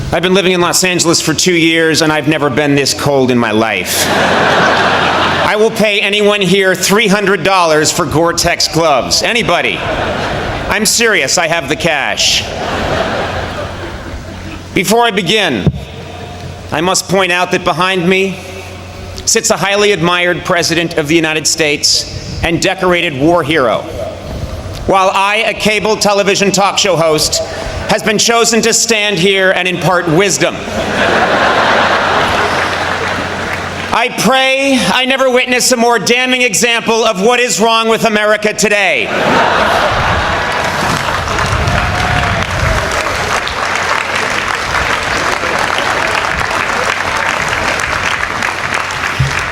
I've been living in Los Angeles for 2 years, and I've never been this cold in my life. I will pay anyone here $300 for Gore-Tex gloves. Anybody? I'm serious, I have the cash. Before I begin, I must point out that behind me sits a highly admired President of the United States and decorated war hero, while I, a cable television talk show host, has been chosen to stand here and impart wisdom. I pray I never witness a more damning example of what is wrong with America today.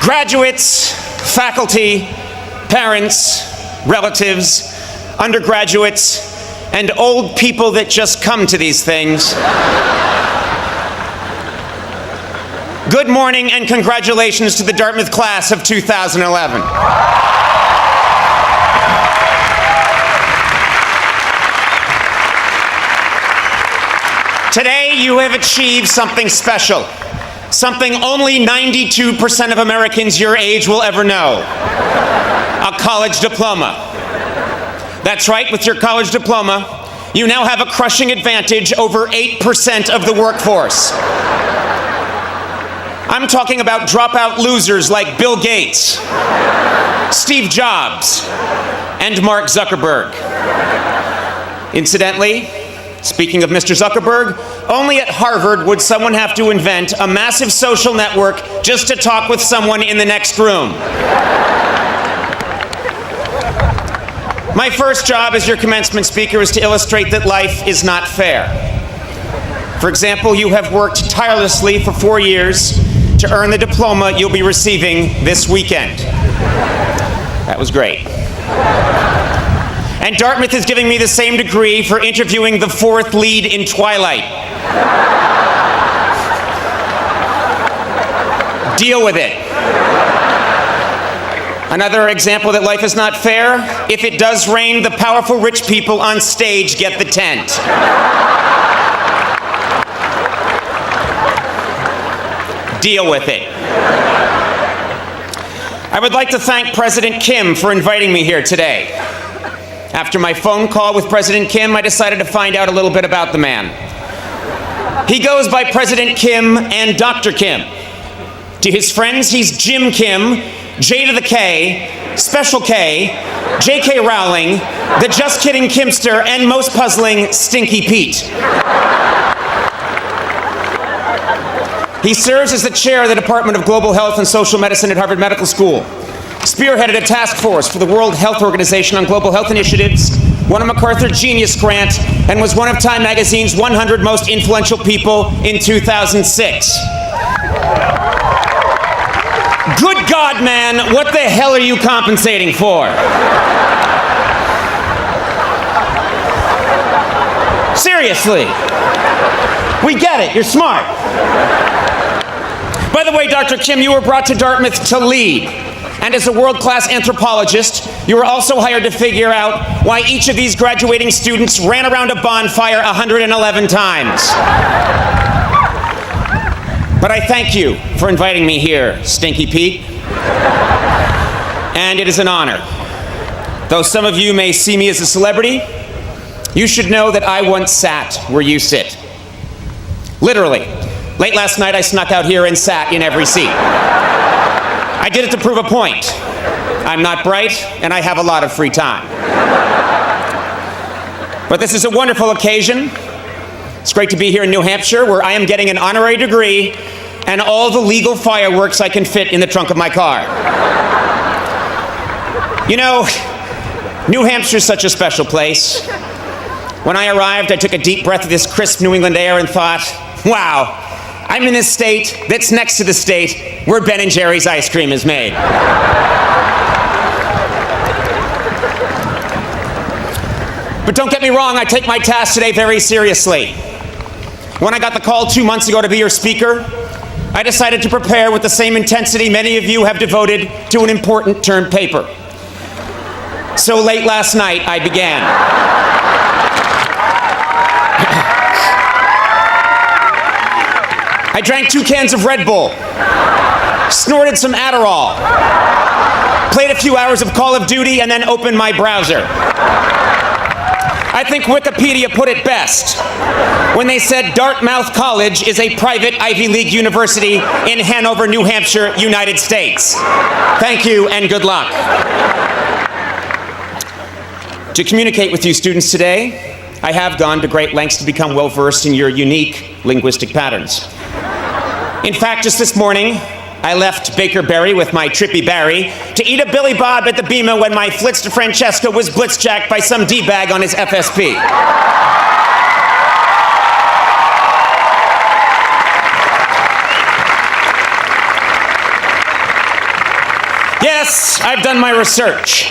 Graduates, faculty, parents, relatives, undergraduates, and old people that just come to these things. Good morning and congratulations to the Dartmouth class of 2011. Today you have achieved something special. Something only 92% of Americans your age will ever know. A college diploma. That's right, with your college diploma, you now have a crushing advantage over 8% of the workforce. I'm talking about dropout losers like Bill Gates, Steve Jobs, and Mark Zuckerberg. Incidentally, speaking of Mr. Zuckerberg, only at Harvard would someone have to invent a massive social network just to talk with someone in the next room. My first job as your commencement speaker is to illustrate that life is not fair. For example, you have worked tirelessly for 4 years to earn the diploma you'll be receiving this weekend. That was great. And Dartmouth is giving me the same degree for interviewing the fourth lead in Twilight. Deal with it. Another example that life is not fair: if it does rain, the powerful rich people on stage get the tent. Deal with it. I would like to thank President Kim for inviting me here today. After my phone call with President Kim, I decided to find out a little bit about the man. He goes by President Kim and Dr. Kim. To his friends, he's Jim Kim, J to the K, Special K, J.K. Rowling, the Just Kidding Kimster, and most puzzling, Stinky Pete. He serves as the chair of the Department of Global Health and Social Medicine at Harvard Medical School, spearheaded a task force for the World Health Organization on global health initiatives, won a MacArthur Genius Grant, and was one of Time Magazine's 100 most influential people in 2006. Good God, man, what the hell are you compensating for? Seriously. We get it, you're smart. By the way, Dr. Kim, you were brought to Dartmouth to lead. And as a world-class anthropologist, you were also hired to figure out why each of these graduating students ran around a bonfire 111 times. But I thank you for inviting me here, Stinky Pete. And it is an honor. Though some of you may see me as a celebrity, you should know that I once sat where you sit. Literally. Late last night, I snuck out here and sat in every seat. I did it to prove a point. I'm not bright, and I have a lot of free time. But this is a wonderful occasion. It's great to be here in New Hampshire, where I am getting an honorary degree and all the legal fireworks I can fit in the trunk of my car. You know, New Hampshire's such a special place. When I arrived, I took a deep breath of this crisp New England air and thought, wow, I'm in this state that's next to the state where Ben & Jerry's ice cream is made. But don't get me wrong, I take my task today very seriously. When I got the call 2 months ago to be your speaker, I decided to prepare with the same intensity many of you have devoted to an important term paper. So late last night, I began. I drank 2 cans of Red Bull, snorted some Adderall, played a few hours of Call of Duty, and then opened my browser. I think Wikipedia put it best when they said Dartmouth College is a private Ivy League university in Hanover, New Hampshire, United States. Thank you and good luck. To communicate with you students today, I have gone to great lengths to become well-versed in your unique linguistic patterns. In fact, just this morning, I left Baker Berry with my Trippy Barry to eat a Billy Bob at the Bema when my Flitz de Francesco was blitzjacked by some D-bag on his FSP. Yes, I've done my research.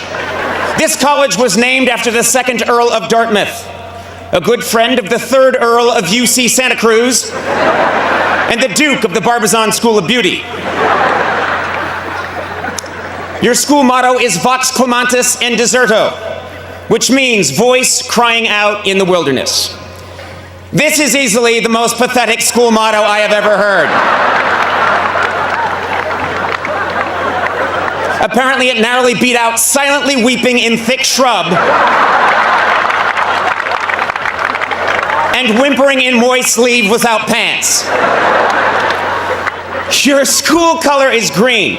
This college was named after the 2nd Earl of Dartmouth, a good friend of the 3rd Earl of UC Santa Cruz, and the Duke of the Barbizon School of Beauty. Your school motto is Vox Clamantis in Deserto, which means voice crying out in the wilderness. This is easily the most pathetic school motto I have ever heard. Apparently it narrowly beat out silently weeping in thick shrub and whimpering in moist sleeve without pants. Your school color is green.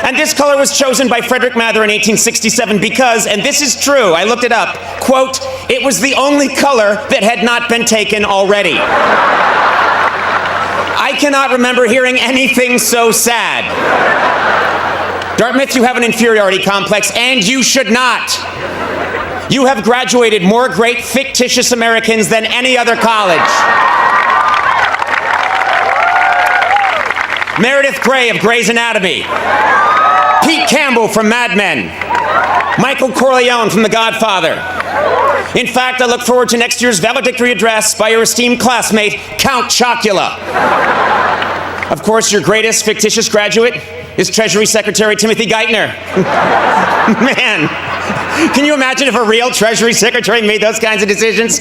And this color was chosen by Frederick Mather in 1867 because, and this is true, I looked it up, quote, it was the only color that had not been taken already. I cannot remember hearing anything so sad. Dartmouth, you have an inferiority complex, and you should not. You have graduated more great fictitious Americans than any other college. Meredith Grey of Grey's Anatomy, Pete Campbell from Mad Men, Michael Corleone from The Godfather. In fact, I look forward to next year's valedictory address by your esteemed classmate, Count Chocula. Of course, your greatest fictitious graduate is Treasury Secretary Timothy Geithner. Man, can you imagine if a real Treasury Secretary made those kinds of decisions?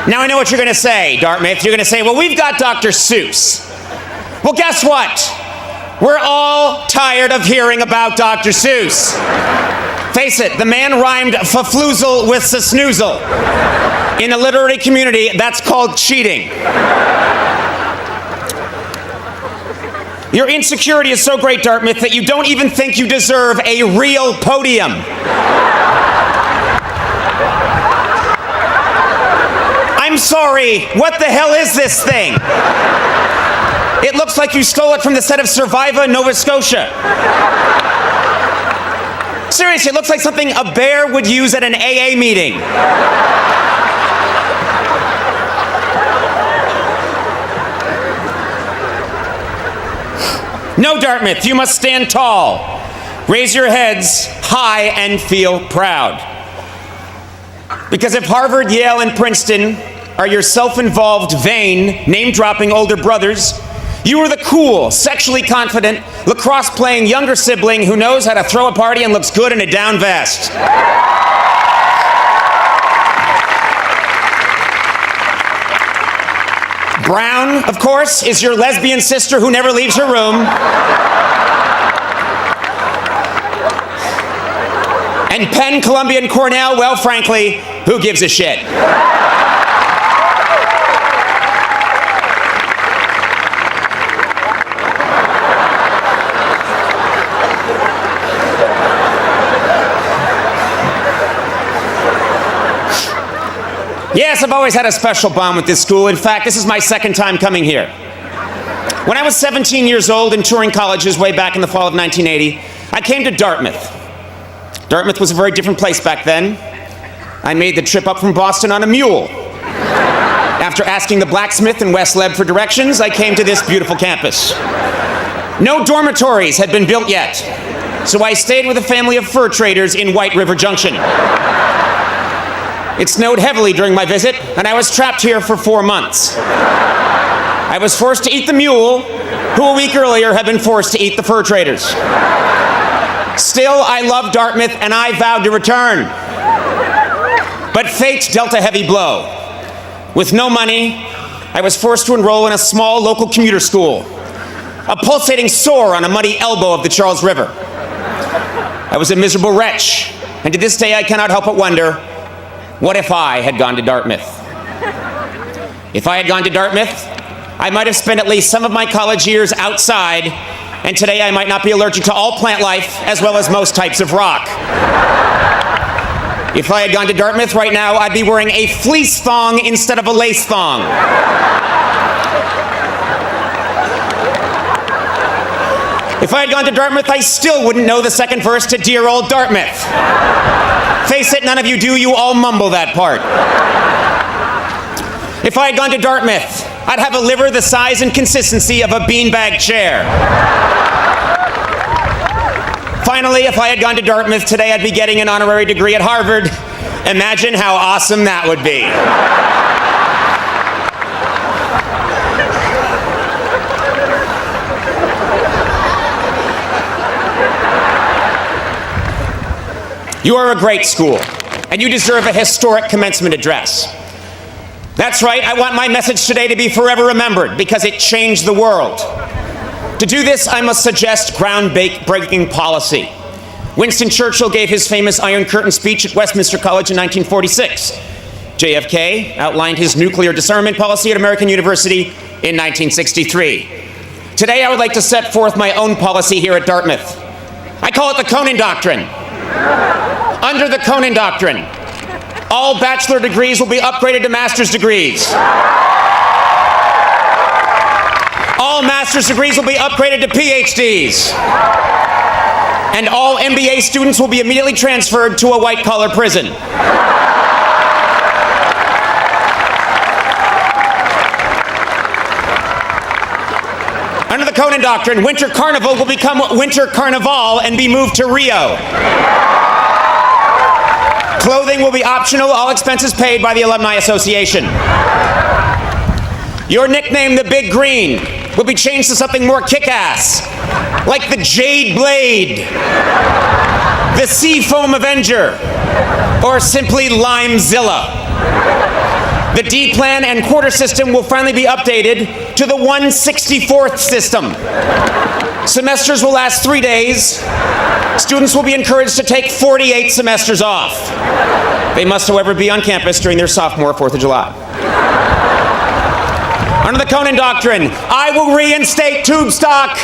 Now I know what you're going to say, Dartmouth. You're going to say, well, we've got Dr. Seuss. Well, guess what? We're all tired of hearing about Dr. Seuss. Face it, the man rhymed fafloozle with snoozle. In a literary community, that's called cheating. Your insecurity is so great, Dartmouth, that you don't even think you deserve a real podium. I'm sorry, what the hell is this thing? It looks like you stole it from the set of Survivor, Nova Scotia. Seriously, it looks like something a bear would use at an AA meeting. No, Dartmouth, you must stand tall. Raise your heads high and feel proud. Because if Harvard, Yale, and Princeton are your self-involved, vain, name-dropping older brothers, you are the cool, sexually confident, lacrosse-playing younger sibling who knows how to throw a party and looks good in a down vest. Brown, of course, is your lesbian sister who never leaves her room. And Penn, Columbia, and Cornell, well, frankly, who gives a shit? Yes, I've always had a special bond with this school. In fact, this is my 2nd time coming here. When I was 17 years old and touring colleges way back in the fall of 1980, I came to Dartmouth. Dartmouth was a very different place back then. I made the trip up from Boston on a mule. After asking the blacksmith in West Leb for directions, I came to this beautiful campus. No dormitories had been built yet, so I stayed with a family of fur traders in White River Junction. It snowed heavily during my visit, and I was trapped here for 4 months. I was forced to eat the mule, who a week earlier had been forced to eat the fur traders. Still, I love Dartmouth and I vowed to return. But fate dealt a heavy blow. With no money, I was forced to enroll in a small local commuter school, a pulsating sore on a muddy elbow of the Charles River. I was a miserable wretch, and to this day I cannot help but wonder, what if I had gone to Dartmouth? If I had gone to Dartmouth, I might have spent at least some of my college years outside, and today I might not be allergic to all plant life as well as most types of rock. If I had gone to Dartmouth right now, I'd be wearing a fleece thong instead of a lace thong. If I had gone to Dartmouth, I still wouldn't know the second verse to Dear Old Dartmouth. Face it, none of you do, you all mumble that part. If I had gone to Dartmouth, I'd have a liver the size and consistency of a beanbag chair. Finally, if I had gone to Dartmouth today, I'd be getting an honorary degree at Harvard. Imagine how awesome that would be. You are a great school, and you deserve a historic commencement address. That's right, I want my message today to be forever remembered because it changed the world. To do this, I must suggest groundbreaking policy. Winston Churchill gave his famous Iron Curtain speech at Westminster College in 1946. JFK outlined his nuclear disarmament policy at American University in 1963. Today, I would like to set forth my own policy here at Dartmouth. I call it the Conan Doctrine. Under the Conan Doctrine, all bachelor degrees will be upgraded to master's degrees. All master's degrees will be upgraded to PhDs. And all MBA students will be immediately transferred to a white-collar prison. Under the Conan Doctrine, Winter Carnival will become Winter Carnival and be moved to Rio. Clothing will be optional, all expenses paid by the Alumni Association. Your nickname, the Big Green, will be changed to something more kick-ass, like the Jade Blade, the Seafoam Avenger, or simply Limezilla. The D-plan and quarter system will finally be updated to the 1/64th system. Semesters will last 3 days. Students will be encouraged to take 48 semesters off. They must, however, be on campus during their sophomore 4th of July. Under the Conan Doctrine, I will reinstate tube stock.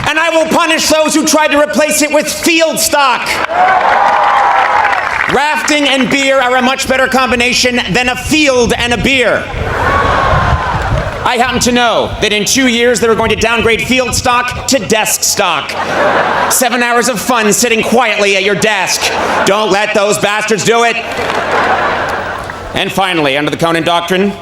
And I will punish those who tried to replace it with field stock. Rafting and beer are a much better combination than a field and a beer. I happen to know that in 2 years they were going to downgrade field stock to desk stock. 7 hours of fun sitting quietly at your desk. Don't let those bastards do it. And finally, under the Conan Doctrine,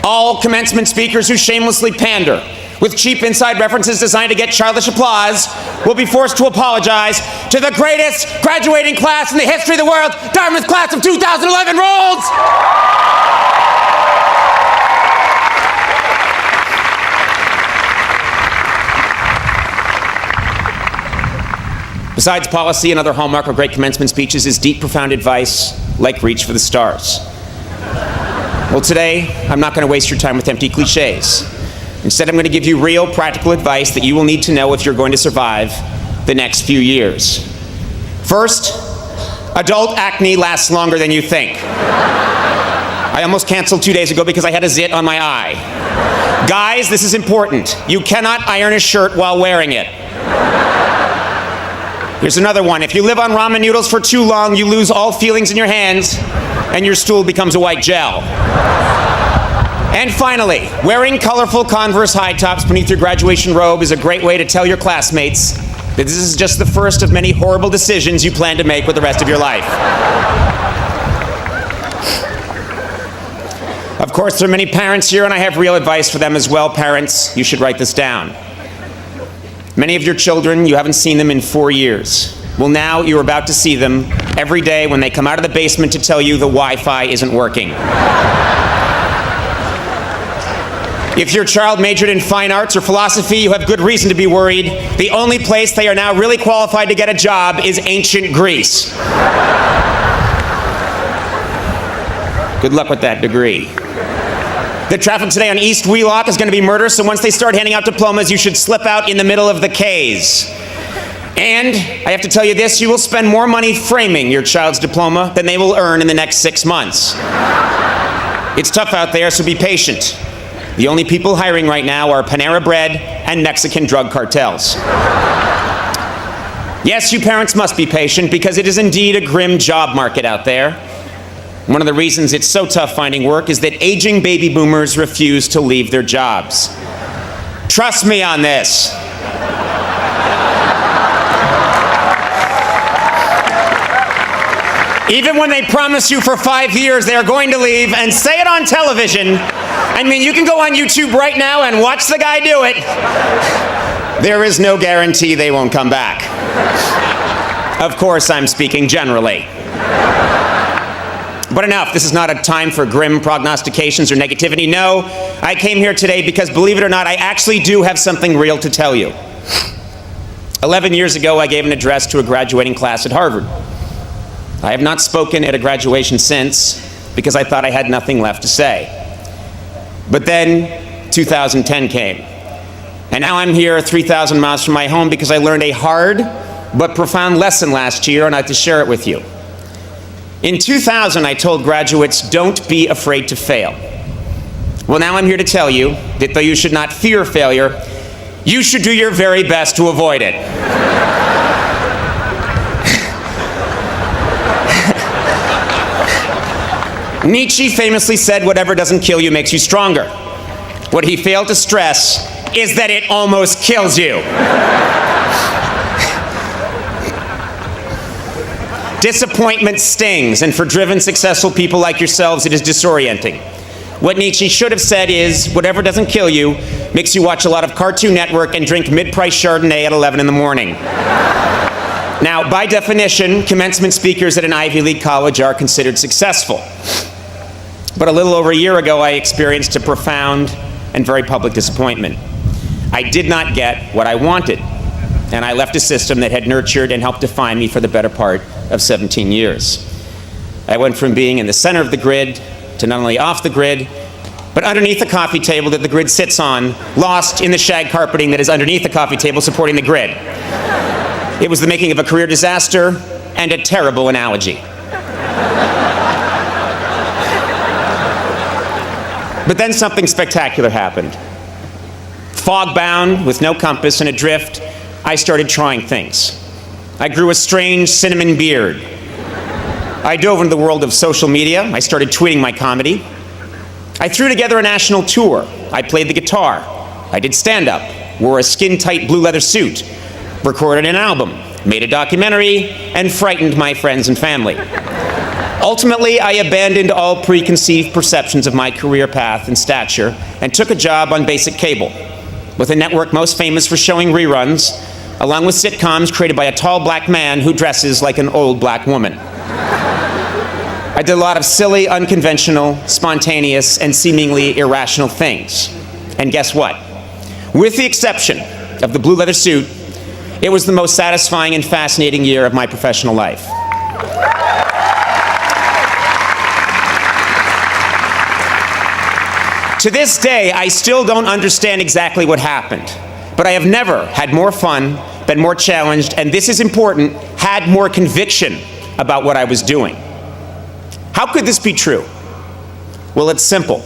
all commencement speakers who shamelessly pander with cheap inside references designed to get childish applause will be forced to apologize to the greatest graduating class in the history of the world, Dartmouth class of 2011 rolls! Besides policy, another hallmark of great commencement speeches is deep, profound advice, like reach for the stars. Well, today, I'm not going to waste your time with empty cliches. Instead, I'm going to give you real, practical advice that you will need to know if you're going to survive the next few years. First, adult acne lasts longer than you think. I almost canceled 2 days ago because I had a zit on my eye. Guys, this is important. You cannot iron a shirt while wearing it. Here's another one. If you live on ramen noodles for too long, you lose all feelings in your hands, and your stool becomes a white gel. And finally, wearing colorful Converse high tops beneath your graduation robe is a great way to tell your classmates that this is just the first of many horrible decisions you plan to make with the rest of your life. Of course, there are many parents here, and I have real advice for them as well. Parents, you should write this down. Many of your children, you haven't seen them in 4 years. Well, now you're about to see them every day when they come out of the basement to tell you the Wi-Fi isn't working. If your child majored in fine arts or philosophy, you have good reason to be worried. The only place they are now really qualified to get a job is ancient Greece. Good luck with that degree. The traffic today on East Wheelock is going to be murder, so once they start handing out diplomas, you should slip out in the middle of the K's. And I have to tell you this, you will spend more money framing your child's diploma than they will earn in the next 6 months. It's tough out there, so be patient. The only people hiring right now are Panera Bread and Mexican drug cartels. Yes, you parents must be patient because it is indeed a grim job market out there. One of the reasons it's so tough finding work is that aging baby boomers refuse to leave their jobs. Trust me on this. Even when they promise you for 5 years they are going to leave and say it on television, I mean, you can go on YouTube right now and watch the guy do it. There is no guarantee they won't come back. Of course, I'm speaking generally. But enough, this is not a time for grim prognostications or negativity. No, I came here today because, believe it or not, I actually do have something real to tell you. 11 years ago, I gave an address to a graduating class at Harvard. I have not spoken at a graduation since because I thought I had nothing left to say. But then 2010 came. And now I'm here 3,000 miles from my home because I learned a hard but profound lesson last year, and I have to share it with you. In 2000, I told graduates, don't be afraid to fail. Well, now I'm here to tell you that though you should not fear failure, you should do your very best to avoid it. Nietzsche famously said, whatever doesn't kill you makes you stronger. What he failed to stress is that it almost kills you. Disappointment stings, and for driven, successful people like yourselves, it is disorienting. What Nietzsche should have said is, whatever doesn't kill you makes you watch a lot of Cartoon Network and drink mid-price Chardonnay at 11 in the morning. Now, by definition, commencement speakers at an Ivy League college are considered successful. But a little over a year ago, I experienced a profound and very public disappointment. I did not get what I wanted, and I left a system that had nurtured and helped define me for the better part of 17 years. I went from being in the center of the grid to not only off the grid, but underneath the coffee table that the grid sits on, lost in the shag carpeting that is underneath the coffee table supporting the grid. It was the making of a career disaster and a terrible analogy. But then something spectacular happened. Fog-bound, with no compass and adrift, I started trying things. I grew a strange cinnamon beard. I dove into the world of social media. I started tweeting my comedy. I threw together a national tour. I played the guitar. I did stand-up, wore a skin-tight blue leather suit, recorded an album, made a documentary, and frightened my friends and family. Ultimately, I abandoned all preconceived perceptions of my career path and stature and took a job on basic cable, with a network most famous for showing reruns, along with sitcoms created by a tall black man who dresses like an old black woman. I did a lot of silly, unconventional, spontaneous, and seemingly irrational things. And guess what? With the exception of the blue leather suit, it was the most satisfying and fascinating year of my professional life. To this day, I still don't understand exactly what happened, but I have never had more fun, been more challenged, and this is important, had more conviction about what I was doing. How could this be true? Well, it's simple.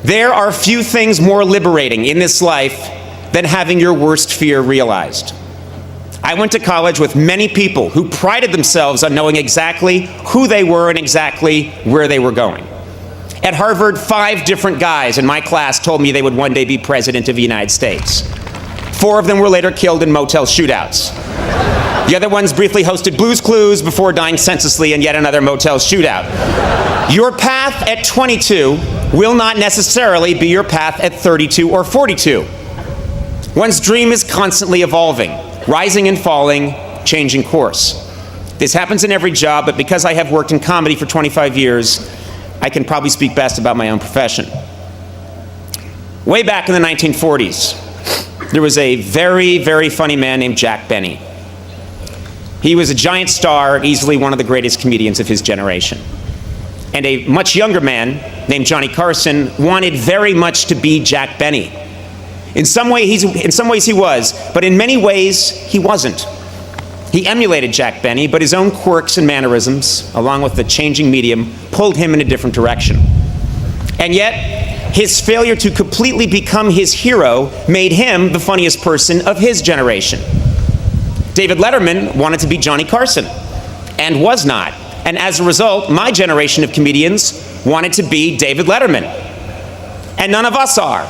There are few things more liberating in this life than having your worst fear realized. I went to college with many people who prided themselves on knowing exactly who they were and exactly where they were going. At Harvard, 5 different guys in my class told me they would one day be president of the United States. 4 of them were later killed in motel shootouts. The other ones briefly hosted Blue's Clues before dying senselessly in yet another motel shootout. Your path at 22 will not necessarily be your path at 32 or 42. One's dream is constantly evolving, rising and falling, changing course. This happens in every job, but because I have worked in comedy for 25 years, I can probably speak best about my own profession. Way back in the 1940s, there was a very, very funny man named Jack Benny. He was a giant star, easily one of the greatest comedians of his generation. And a much younger man named Johnny Carson wanted very much to be Jack Benny. In some ways he was, but in many ways he wasn't. He emulated Jack Benny, but his own quirks and mannerisms, along with the changing medium, pulled him in a different direction. And yet, his failure to completely become his hero made him the funniest person of his generation. David Letterman wanted to be Johnny Carson, and was not. And as a result, my generation of comedians wanted to be David Letterman. And none of us are.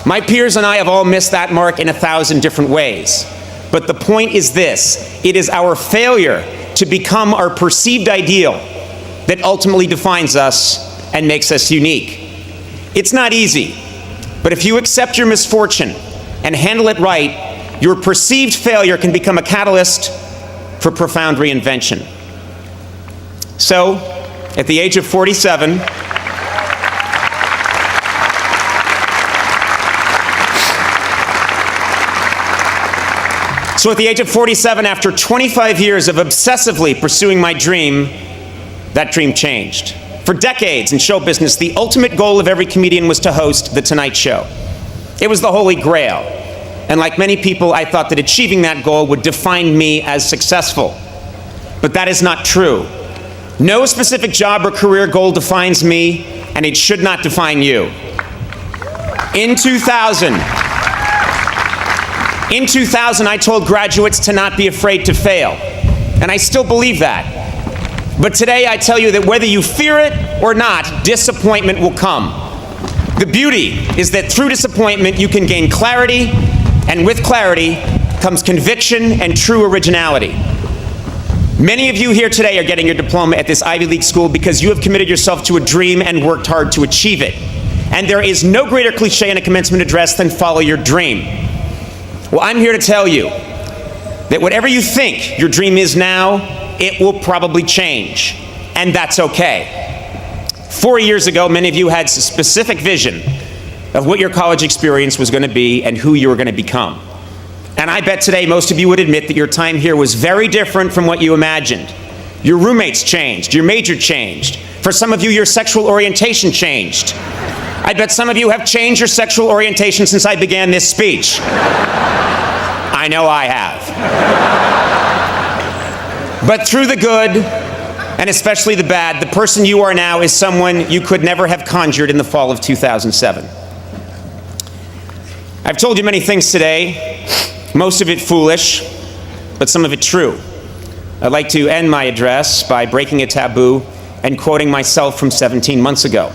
My peers and I have all missed that mark in 1,000 different ways. But the point is this: it is our failure to become our perceived ideal that ultimately defines us and makes us unique. It's not easy, but if you accept your misfortune and handle it right, your perceived failure can become a catalyst for profound reinvention. So, at the age of 47, after 25 years of obsessively pursuing my dream, that dream changed. For decades in show business, the ultimate goal of every comedian was to host The Tonight Show. It was the holy grail. And like many people, I thought that achieving that goal would define me as successful. But that is not true. No specific job or career goal defines me, and it should not define you. In 2000, I told graduates to not be afraid to fail, and I still believe that. But today I tell you that whether you fear it or not, disappointment will come. The beauty is that through disappointment you can gain clarity, and with clarity comes conviction and true originality. Many of you here today are getting your diploma at this Ivy League school because you have committed yourself to a dream and worked hard to achieve it. And there is no greater cliche in a commencement address than follow your dream. Well, I'm here to tell you that whatever you think your dream is now, it will probably change, and that's okay. 4 years ago, many of you had a specific vision of what your college experience was going to be and who you were going to become. And I bet today most of you would admit that your time here was very different from what you imagined. Your roommates changed, your major changed. For some of you, your sexual orientation changed. I bet some of you have changed your sexual orientation since I began this speech. I know I have. But through the good, and especially the bad, the person you are now is someone you could never have conjured in the fall of 2007. I've told you many things today, most of it foolish, but some of it true. I'd like to end my address by breaking a taboo and quoting myself from 17 months ago.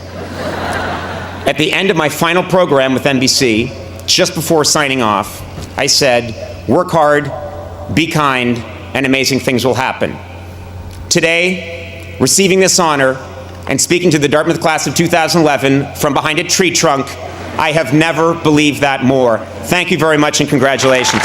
At the end of my final program with NBC, just before signing off, I said, "Work hard, be kind, and amazing things will happen." Today, receiving this honor and speaking to the Dartmouth class of 2011 from behind a tree trunk, I have never believed that more. Thank you very much and congratulations.